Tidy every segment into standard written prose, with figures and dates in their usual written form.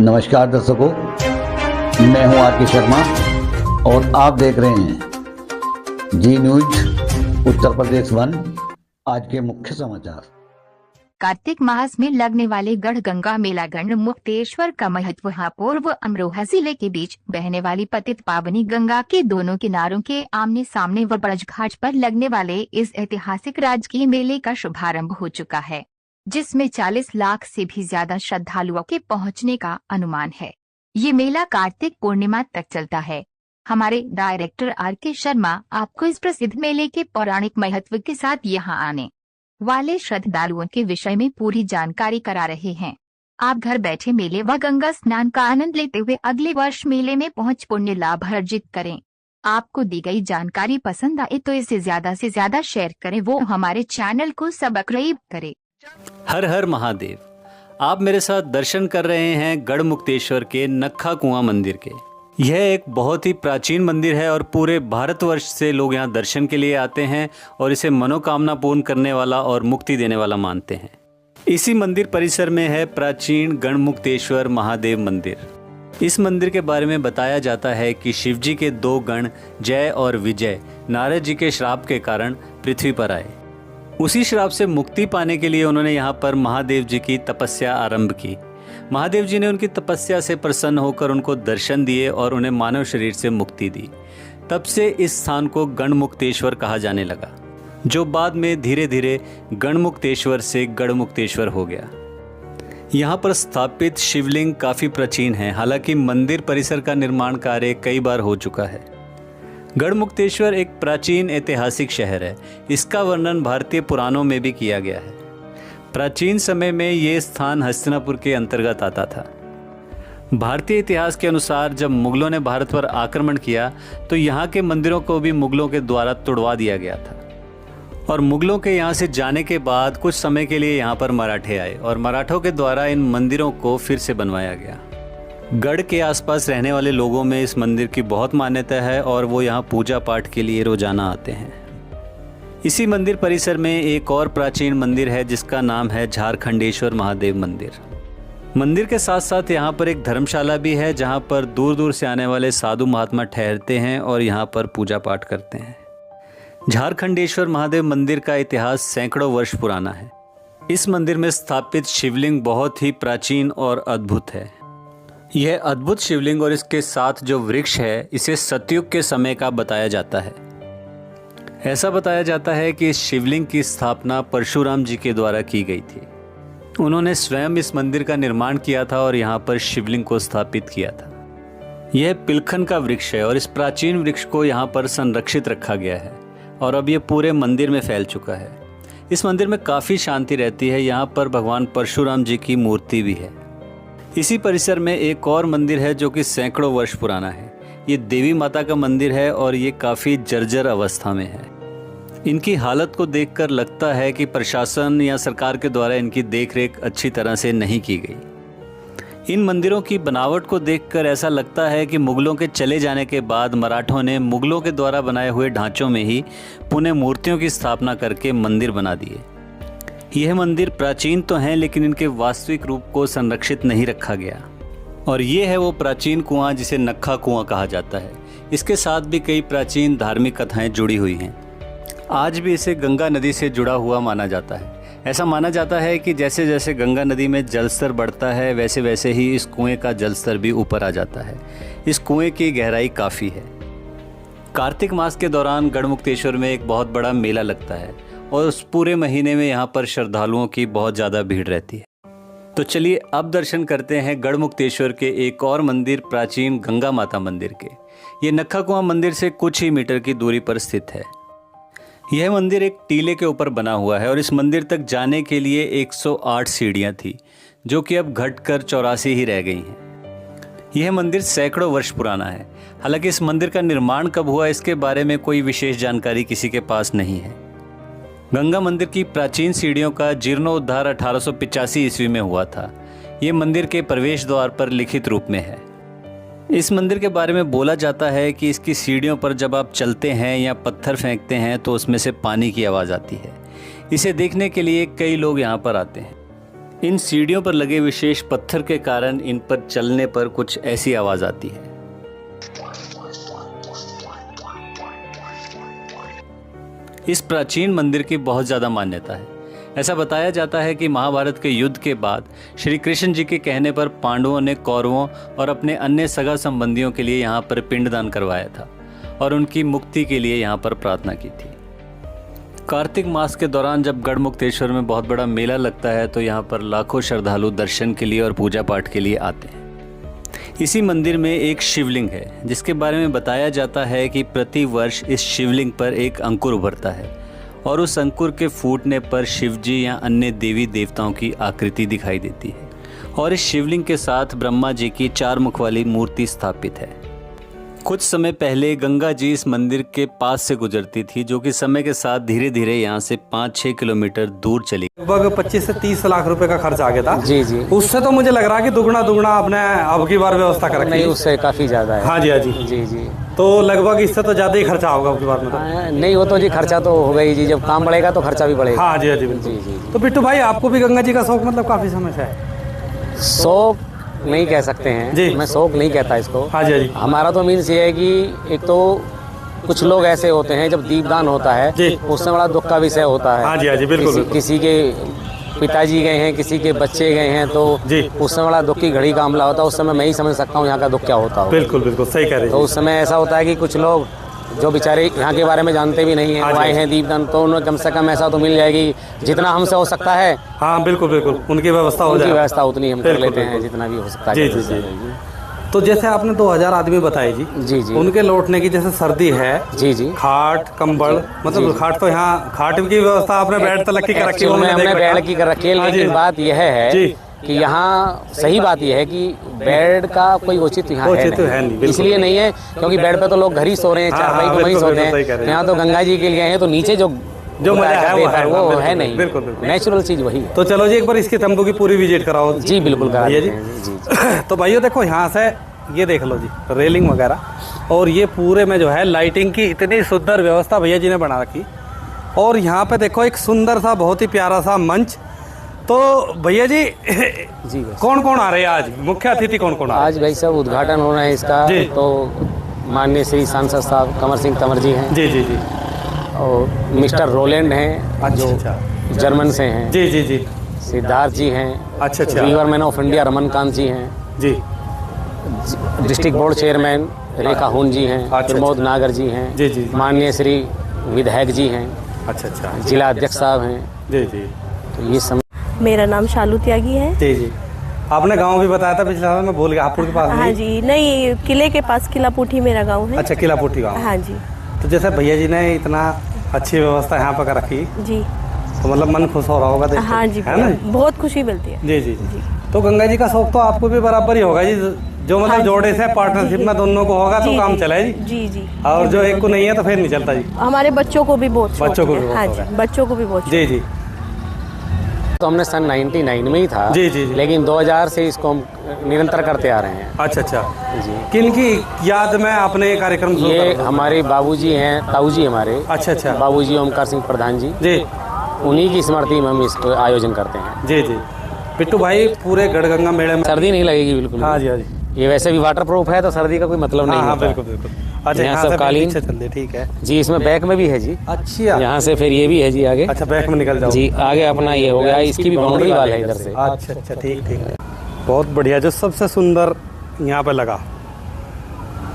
नमस्कार दर्शकों, मैं हूं आर के शर्मा और आप देख रहे हैं जी न्यूज उत्तर प्रदेश 1। आज के मुख्य समाचार। कार्तिक मास में लगने वाले गढ़गंगा मेला गढ़मुक्तेश्वर का महत्व है। पूर्व अमरोहा जिले के बीच बहने वाली पतित पावनी गंगा के दोनों किनारों के आमने सामने व ब्रज घाट पर लगने वाले इस ऐतिहासिक राजकीय मेले का शुभारंभ हो चुका है, जिसमें 40 लाख से भी ज्यादा श्रद्धालुओं के पहुंचने का अनुमान है। ये मेला कार्तिक पूर्णिमा तक चलता है। हमारे डायरेक्टर आर के शर्मा आपको इस प्रसिद्ध मेले के पौराणिक महत्व के साथ यहां आने वाले श्रद्धालुओं के विषय में पूरी जानकारी करा रहे हैं। आप घर बैठे मेले व गंगा स्नान का आनंद लेते हुए अगले वर्ष मेले में पहुंच पुण्य लाभ अर्जित करें। आपको दी गई जानकारी पसंद आए तो इसे ज्यादा से ज्यादा शेयर करें, वो हमारे चैनल को सब्सक्राइब करें। हर हर महादेव। आप मेरे साथ दर्शन कर रहे हैं गढ़मुक्तेश्वर के नक्खा कुआं मंदिर के। यह एक बहुत ही प्राचीन मंदिर है और पूरे भारतवर्ष से लोग यहाँ दर्शन के लिए आते हैं और इसे मनोकामना पूर्ण करने वाला और मुक्ति देने वाला मानते हैं। इसी मंदिर परिसर में है प्राचीन गढ़मुक्तेश्वर महादेव मंदिर। इस मंदिर के बारे में बताया जाता है कि शिवजी के 2 गण जय और विजय नारद जी के श्राप के कारण पृथ्वी पर आए। उसी श्राप से मुक्ति पाने के लिए उन्होंने यहाँ पर महादेव जी की तपस्या आरंभ की। महादेव जी ने उनकी तपस्या से प्रसन्न होकर उनको दर्शन दिए और उन्हें मानव शरीर से मुक्ति दी। तब से इस स्थान को गढ़मुक्तेश्वर कहा जाने लगा, जो बाद में धीरे धीरे गढ़मुक्तेश्वर से गढ़मुक्तेश्वर हो गया। यहाँ पर स्थापित शिवलिंग काफ़ी प्राचीन है। हालांकि मंदिर परिसर का निर्माण कार्य कई बार हो चुका है। गढ़मुक्तेश्वर एक प्राचीन ऐतिहासिक शहर है। इसका वर्णन भारतीय पुराणों में भी किया गया है। प्राचीन समय में ये स्थान हस्तिनापुर के अंतर्गत आता था। भारतीय इतिहास के अनुसार जब मुगलों ने भारत पर आक्रमण किया तो यहाँ के मंदिरों को भी मुगलों के द्वारा तुड़वा दिया गया था। और मुगलों के यहाँ से जाने के बाद कुछ समय के लिए यहाँ पर मराठे आए और मराठों के द्वारा इन मंदिरों को फिर से बनवाया गया। गढ़ के आसपास रहने वाले लोगों में इस मंदिर की बहुत मान्यता है और वो यहाँ पूजा पाठ के लिए रोजाना आते हैं। इसी मंदिर परिसर में एक और प्राचीन मंदिर है जिसका नाम है झारखंडेश्वर महादेव मंदिर। मंदिर के साथ साथ यहाँ पर एक धर्मशाला भी है जहाँ पर दूर दूर से आने वाले साधु महात्मा ठहरते हैं और यहाँ पर पूजा पाठ करते हैं। झारखंडेश्वर महादेव मंदिर का इतिहास सैकड़ों वर्ष पुराना है। इस मंदिर में स्थापित शिवलिंग बहुत ही प्राचीन और अद्भुत है। यह अद्भुत शिवलिंग और इसके साथ जो वृक्ष है इसे सतयुग के समय का बताया जाता है। ऐसा बताया जाता है कि इस शिवलिंग की स्थापना परशुराम जी के द्वारा की गई थी। उन्होंने स्वयं इस मंदिर का निर्माण किया था और यहाँ पर शिवलिंग को स्थापित किया था। यह पिलखन का वृक्ष है और इस प्राचीन वृक्ष को यहाँ पर संरक्षित रखा गया है और अब यह पूरे मंदिर में फैल चुका है। इस मंदिर में काफ़ी शांति रहती है। यहाँ पर भगवान परशुराम जी की मूर्ति भी है। इसी परिसर में एक और मंदिर है जो कि सैकड़ों वर्ष पुराना है। ये देवी माता का मंदिर है और ये काफ़ी जर्जर अवस्था में है। इनकी हालत को देखकर लगता है कि प्रशासन या सरकार के द्वारा इनकी देखरेख अच्छी तरह से नहीं की गई। इन मंदिरों की बनावट को देखकर ऐसा लगता है कि मुगलों के चले जाने के बाद मराठों ने मुगलों के द्वारा बनाए हुए ढांचों में ही पुनः मूर्तियों की स्थापना करके मंदिर बना दिए। यह मंदिर प्राचीन तो हैं लेकिन इनके वास्तविक रूप को संरक्षित नहीं रखा गया। और ये है वो प्राचीन कुआं जिसे नक्खा कुआं कहा जाता है। इसके साथ भी कई प्राचीन धार्मिक कथाएं जुड़ी हुई हैं। आज भी इसे गंगा नदी से जुड़ा हुआ माना जाता है। ऐसा माना जाता है कि जैसे जैसे गंगा नदी में जलस्तर बढ़ता है वैसे वैसे ही इस कुएं का जलस्तर भी ऊपर आ जाता है। इस कुएं की गहराई काफ़ी है। कार्तिक मास के दौरान गढ़मुक्तेश्वर में एक बहुत बड़ा मेला लगता है और उस पूरे महीने में यहाँ पर श्रद्धालुओं की बहुत ज़्यादा भीड़ रहती है। तो चलिए अब दर्शन करते हैं गढ़मुक्तेश्वर के एक और मंदिर प्राचीन गंगा माता मंदिर के। ये नक्खा कुआं मंदिर से कुछ ही मीटर की दूरी पर स्थित है। यह मंदिर एक टीले के ऊपर बना हुआ है और इस मंदिर तक जाने के लिए 108 सीढ़ियाँ थी, जो कि अब घटकर 84 ही रह गई हैं। यह मंदिर सैकड़ों वर्ष पुराना है। हालांकि इस मंदिर का निर्माण कब हुआ इसके बारे में कोई विशेष जानकारी किसी के पास नहीं है। गंगा मंदिर की प्राचीन सीढ़ियों का जीर्णोद्धार 1885 ईस्वी में हुआ था। ये मंदिर के प्रवेश द्वार पर लिखित रूप में है। इस मंदिर के बारे में बोला जाता है कि इसकी सीढ़ियों पर जब आप चलते हैं या पत्थर फेंकते हैं तो उसमें से पानी की आवाज़ आती है। इसे देखने के लिए कई लोग यहाँ पर आते हैं। इन सीढ़ियों पर लगे विशेष पत्थर के कारण इन पर चलने पर कुछ ऐसी आवाज आती है। इस प्राचीन मंदिर की बहुत ज़्यादा मान्यता है। ऐसा बताया जाता है कि महाभारत के युद्ध के बाद श्री कृष्ण जी के कहने पर पांडवों ने कौरवों और अपने अन्य सगा संबंधियों के लिए यहाँ पर पिंडदान करवाया था और उनकी मुक्ति के लिए यहाँ पर प्रार्थना की थी। कार्तिक मास के दौरान जब गढ़मुक्तेश्वर में बहुत बड़ा मेला लगता है तो यहाँ पर लाखों श्रद्धालु दर्शन के लिए और पूजा पाठ के लिए आते हैं। इसी मंदिर में एक शिवलिंग है जिसके बारे में बताया जाता है कि प्रति वर्ष इस शिवलिंग पर एक अंकुर उभरता है और उस अंकुर के फूटने पर शिवजी या अन्य देवी देवताओं की आकृति दिखाई देती है और इस शिवलिंग के साथ ब्रह्मा जी की 4 मुख वाली मूर्ति स्थापित है। कुछ समय पहले गंगा जी इस मंदिर के पास से गुजरती थी, जो कि समय के साथ धीरे धीरे यहाँ से 5-6 किलोमीटर दूर चली। लगभग 25 से 30 लाख रुपए का खर्च आ गया था। जी जी। उससे तो मुझे लग रहा है कि दुगना आपने अब की बार व्यवस्था कर रखी है। नहीं, उससे काफी ज्यादा है। हाँ जी, हाँ जी जी जी। तो लगभग इससे तो ज्यादा ही खर्चा होगा अब की बार में तो। नहीं, वो तो जी खर्चा तो होगा ही जी, जब काम बढ़ेगा तो खर्चा भी बढ़ेगा। हाँ जी, हाँ जी बिल्कुल। जी जी। तो बिट्टू भाई, आपको भी गंगा जी का शौक मतलब काफी समय से है? शौक नहीं कह सकते हैं जी। मैं शौक नहीं कहता इसको। हाँ जी, हाँ जी। हमारा तो मीन्स ये है कि एक तो कुछ लोग ऐसे होते हैं जब दीपदान होता है जी। उसमें बड़ा दुख का विषय होता है। हाँ जी, हाँ जी बिल्कुल बिल्कुल। किसी के पिताजी गए हैं, किसी के बच्चे गए हैं, तो जी। उस समय बड़ा दुख की घड़ी का हमला होता है। उस समय मैं ही समझ सकता हूँ यहाँ का दुख क्या होता है। बिल्कुल बिल्कुल सही कह रहे तो हैं। उस समय ऐसा होता है कि कुछ लोग जो बेचारे यहाँ के बारे में जानते भी नहीं हाँ हैं, जी। आए हैं दीपदान, तो उन्हें कम से कम ऐसा तो मिल जाएगी जितना हमसे हो सकता है। हाँ बिल्कुल बिल्कुल, उनकी व्यवस्था हो उनकी जाए। व्यवस्था उतनी हम कर बिल्कुल, लेते हैं बिल्कुल। जितना भी हो सकता है। जी जी जी। तो जैसे आपने 2000 आदमी बताए जी। जी जी। उनके लौटने की जैसे सर्दी है, जी जी। खाट कंबल, मतलब खाट तो यहाँ खाट की व्यवस्था आपने बेड तक की कर रखी है। हमने बेड की कर रखी है, हाँ जी। लेकिन बात यह है जी। कि यहाँ सही बात यह है कि बेड का कोई उचित यहाँ उचित है नहीं, बिल्कुल। इसलिए नहीं है क्योंकि बेड पे तो लोग घर ही सो रहे हैं, हाँ, चारपाई हाँ, पे वहीं बिल्कुल, सोते बिल्कुल, सही कह रहे हैं। हैं। यहाँ तो गंगा जी के लिए हैं, तो नीचे जो मजा है वो है, वो बिल्कुल, है नहीं। बिल्कुल, बिल्कुल। नेचुरल चीज वही है। तो चलो जी, एक बार इसके तंबू की पूरी विजिट कराओ जी बिल्कुल करा भैया देते जी। हैं, जी। तो भाइयों देखो, यहाँ से ये देख लो जी, रेलिंग वगैरह, और ये पूरे में जो है लाइटिंग की इतनी सुंदर व्यवस्था भैया जी ने बना रखी। और यहाँ पे देखो एक सुंदर सा, बहुत ही प्यारा सा मंच। तो भैया जी जी कौन कौन आ रहे हैं आज? मुख्य अतिथि कौन कौन आ रहे आज भाई साहब उद्घाटन हो रहा है इसका। जी। तो माननीय श्री सांसद साहब कंवर सिंह तंवर जी हैं, हैं? जी जी जी। और मिस्टर रोलैंड हैं अच्छा जो अच्छा। जर्मन से हैं, जी जी जी। सिद्धार्थ जी हैं, अच्छा अच्छा। रिवरमैन ऑफ इंडिया रमनकांत जी हैं, जी। डिस्ट्रिक्ट बोर्ड चेयरमैन रेखा हुन जी हैं, अच्छा, प्रमोद नागर जी हैं, जी, जी। माननीय श्री विधायक जी हैं, अच्छा अच्छा। जिला अध्यक्ष साहब हैं। जी जी तो ये सब मेरा नाम शालू त्यागी है। जी जी। आपने गांव भी बताया था पिछले साल, मैं भूल गया। हापुड़ के पास हाँ नहीं? जी, नहीं, किले के पास किला पुठी मेरा गांव है। अच्छा, किलापुटी गाँव। हाँ जी। तो जैसे भैया जी ने इतना अच्छी व्यवस्था यहाँ पर कर रखी, जी। तो मतलब मन खुश हो रहा होगा देख के, हाँ जी, है ना? बहुत खुशी मिलती है। जी जी जी। तो गंगा जी का शौक तो आपको भी बराबर ही होगा जी, जो मतलब हाँ जी। जोड़े से पार्टनरशिप में दोनों को होगा तो जी, काम जी, चला है जी। जी जी। और जो एक को नहीं है तो फिर नहीं चलता जी। हमारे बच्चों को भी बहुत शौक बच्चों को है। भी बहुत हाँ शौक जी, है। बच्चों को भी बहुत शौक जी जी तो हमने सन 99 में ही था। जी, जी, जी। लेकिन 2000 से इसको हम निरंतर करते आ रहे हैं। अच्छा अच्छा। जी। किन की याद में आपने ये कार्यक्रम शुरू ये करा? हमारे बाबूजी हैं, ताऊजी हमारे। अच्छा अच्छा। बाबूजी ओमकार सिंह प्रधान जी, जी उन्हीं की स्मृति में हम इसको आयोजन करते हैं। जी जी। बिट्टू भाई, पूरे गढ़गंगा मेले में सर्दी नहीं लगेगी बिल्कुल। हाँ जी, हाँ जी। ये वैसे भी वाटर प्रूफ है, तो सर्दी का कोई मतलब नहीं हाँ हाँ होता है। बिल्कुल बिल्कुल। अच्छा, यहाँ यहाँ सब से कालीन। पीछे चल दे, ठीक है। जी, इसमें बैक में भी है जी। अच्छा यहाँ से फिर ये भी है जी आगे। अच्छा, बैक में निकल जाओ। जी, आगे अपना ये हो गया, इसकी भी बाउंड्री वाल है इधर से। अच्छा अच्छा, ठीक ठीक है। बहुत बढ़िया। जो सबसे सुंदर यहाँ पे लगा,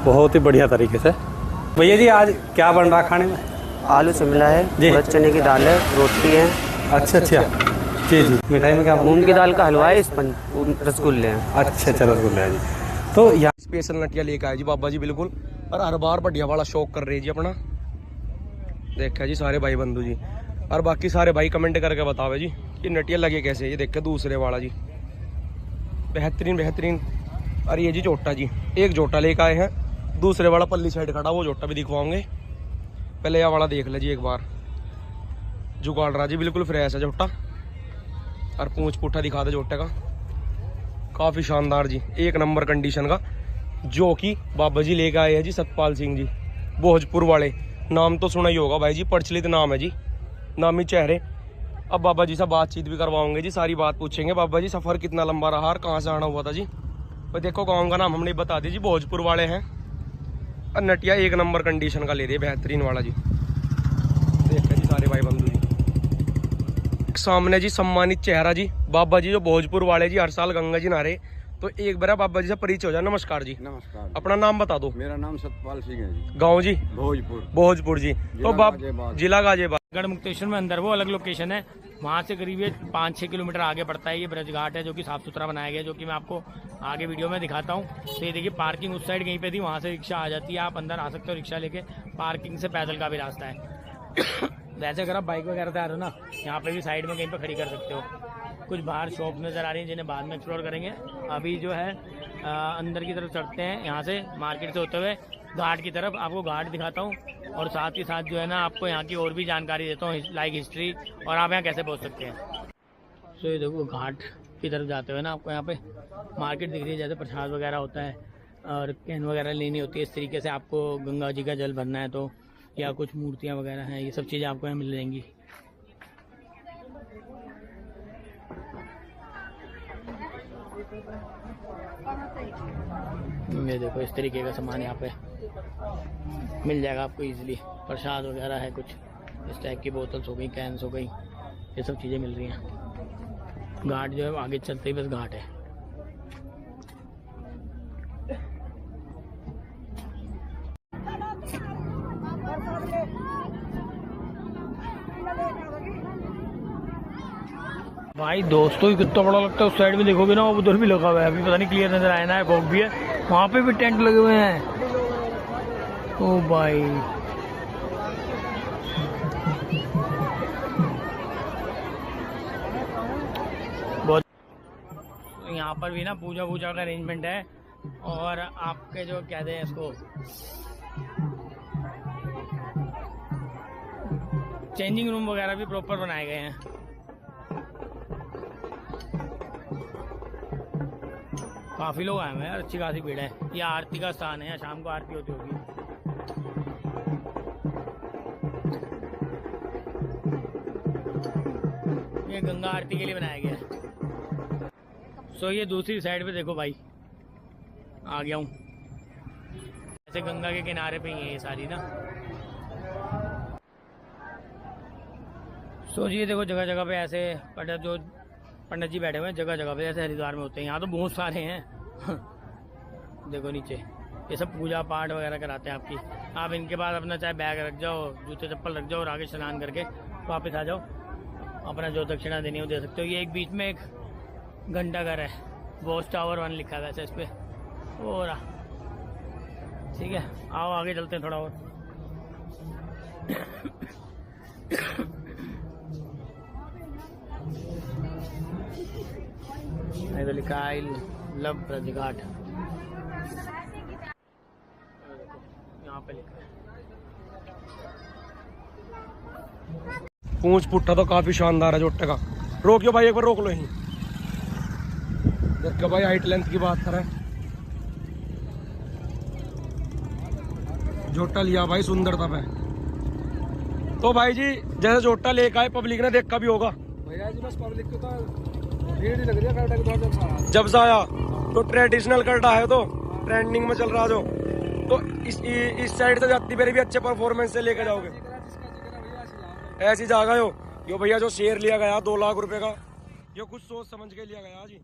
बहुत ही बढ़िया तरीके से। भैया जी, आज क्या बन रहा खाने में? आलू शिमला है, जी। उड़द चने की दाल है, रोटी है, अच्छा अच्छा। जी जी। मिठाई में क्या बना? मूंग की दाल का हलवा है, रसगुल्ले हैं। अच्छा अच्छा, रसगुल्ला है जी। तो यहाँ स्पेशल नटिया लेके आए जी बाबा जी, बिल्कुल। और हर बार बढ़िया वाला शौक कर रहे जी अपना। देखा जी सारे भाई बंधु जी, और बाकी सारे भाई कमेंट करके बतावे जी कि नटिया लगे कैसे। ये देखे दूसरे वाला जी, बेहतरीन बेहतरीन। और ये जी जोटा जी, एक जोटा लेके आए हैं, दूसरे वाला पल्ली साइड खड़ा, वो जोटा भी दिखवाओगे। पहले यह वाला देख ले जी एक बार। जुगाड़ रहा जी, बिल्कुल फ्रेश है जोटा। और पूंछ पुट्ठा दिखा दे जोटे का, काफ़ी शानदार जी, एक नंबर कंडीशन का, जो कि बाबा जी लेके आए हैं जी सतपाल सिंह जी, भोजपुर वाले। नाम तो सुना ही होगा भाई जी, प्रचलित नाम है जी, नामी चेहरे। अब बाबा जी से बातचीत भी करवाओगे जी, सारी बात पूछेंगे। बाबा जी सफ़र कितना लंबा रहा और कहाँ से आना हुआ था जी? और देखो गाँव का नाम हमने बता दिया जी, भोजपुर वाले हैं। और नटिया 1 नंबर कंडीशन का ले रही है, बेहतरीन वाला जी। देखिए जी सारे भाई बंधु जी, सामने जी सम्मानित चेहरा जी, बाबा जी जो भोजपुर वाले जी, हर साल गंगा जी नहारे। तो एक बार बाबा जी से परिचय हो जाए। नमस्कार जी। नमस्कार। अपना नाम बता दो। मेरा नाम सतपाल सिंह है जी। गाँव जी भोजपुर जी। तो जिला गाजियाबाद। गढ़ मुक्तेश्वर में अंदर वो अलग लोकेशन है, वहाँ से करीब 5-6 किलोमीटर आगे पड़ता है। ये ब्रज घाट है जो कि साफ सुथरा बनाया गया, जो कि मैं आपको आगे वीडियो में दिखाता हूँ। तो ये देखिए पार्किंग उस साइड कहीं पे थी, वहाँ से रिक्शा आ जाती है, आप अंदर आ सकते हो रिक्शा लेके। पार्किंग से पैदल का भी रास्ता है। वैसे अगर आप बाइक वगैरह से आ रहे हो ना, यहाँ पे भी साइड में कहीं पे खड़ी कर सकते हो। कुछ बाहर शॉप नज़र आ रही हैं जिन्हें बाद में एक्सप्लोर करेंगे। अभी जो है अंदर की तरफ चढ़ते हैं, यहाँ से मार्केट से होते हुए घाट की तरफ। आपको घाट दिखाता हूँ और साथ ही साथ जो है ना आपको यहाँ की और भी जानकारी देता हूँ, लाइक हिस्ट्री और आप यहाँ कैसे पहुँच सकते हैं। तो ये देखो घाट की तरफ जाते हुए ना आपको यहाँ पे मार्केट दिख रही है, जैसे प्रसाद वगैरह होता है और कैन वगैरह लेनी होती है। इस तरीके से आपको गंगा जी का जल भरना है तो, या कुछ मूर्तियाँ वगैरह हैं, ये सब चीज़ें आपको यहाँ मिल जाएंगी। ये देखो इस तरीके का सामान यहाँ पे मिल जाएगा आपको इजीली। प्रसाद वगैरह है, कुछ इस टाइप की बोतल्स हो गई, कैंस हो गई, ये सब चीज़ें मिल रही हैं। घाट जो है आगे चलते ही बस घाट है। भाई दोस्तों ये कितना बड़ा लगता है। उस साइड में देखोगे ना, उधर भी लगा हुआ है, अभी पता नहीं क्लियर नजर आया ना है, फॉग भी है, वहाँ पे भी टेंट लगे हुए हैं। ओ भाई बहुत। यहाँ पर भी ना पूजा वूजा का अरेंजमेंट है और आपके जो कहते हैं इसको चेंजिंग रूम वगैरह भी प्रॉपर बनाए गए हैं। काफी लोग आए हुए हैं, अच्छी खासी भीड़ है। ये आरती का स्थान है, यहाँ शाम को आरती होती होगी। ये गंगा आरती के लिए बनाया गया है। सो ये दूसरी साइड पे देखो भाई, आ गया हूँ। ऐसे गंगा के किनारे पे ही है ये सारी ना। सो ये देखो जगह जगह पे ऐसे पंडित जी बैठे हुए हैं, जगह जगह पे जैसे हरिद्वार में होते हैं। यहाँ तो बहुत सारे हैं। देखो नीचे ये सब पूजा पाठ वगैरह कराते हैं आपकी। आप इनके पास अपना चाहे बैग रख जाओ, जूते चप्पल रख जाओ और आगे स्नान करके वापस आ जाओ। अपना जो दक्षिणा देनी हो दे सकते हो। ये एक बीच में एक घंटा घर है, वॉच टावर 1 लिखा है वैसे इस पे। हो रहा ठीक है, आओ आगे चलते हैं थोड़ा और। नहीं तो लिखा आई लव ब्रज घाट, यहाँ पे लिखा है। पूंछ पुट्ठा तो काफी शानदार है जोटे का। रोकियो भाई, एक बार रोक लो यहीं। देखो भाई हाइट लेंथ की बात करें, जोटा लिया भाई सुंदरता पे। तो भाई जी जैसे जोटा लेकर आए, पब्लिक ने देखा भी होगा भैया जी, बस पब्लिक को तो भीड़ ही लग रही है करटा के जब से आया। तो ट्रेडिशनल करटा है, तो ट्रेंडिंग में चल रहा जो। तो इस साइड से जाती मेरे भी अच्छे परफॉर्मेंस से लेकर जाओगे। ऐसी जगह हो यो भैया, जो शेयर लिया गया 2 लाख रुपए का, ये कुछ सोच समझ के लिया गया जी।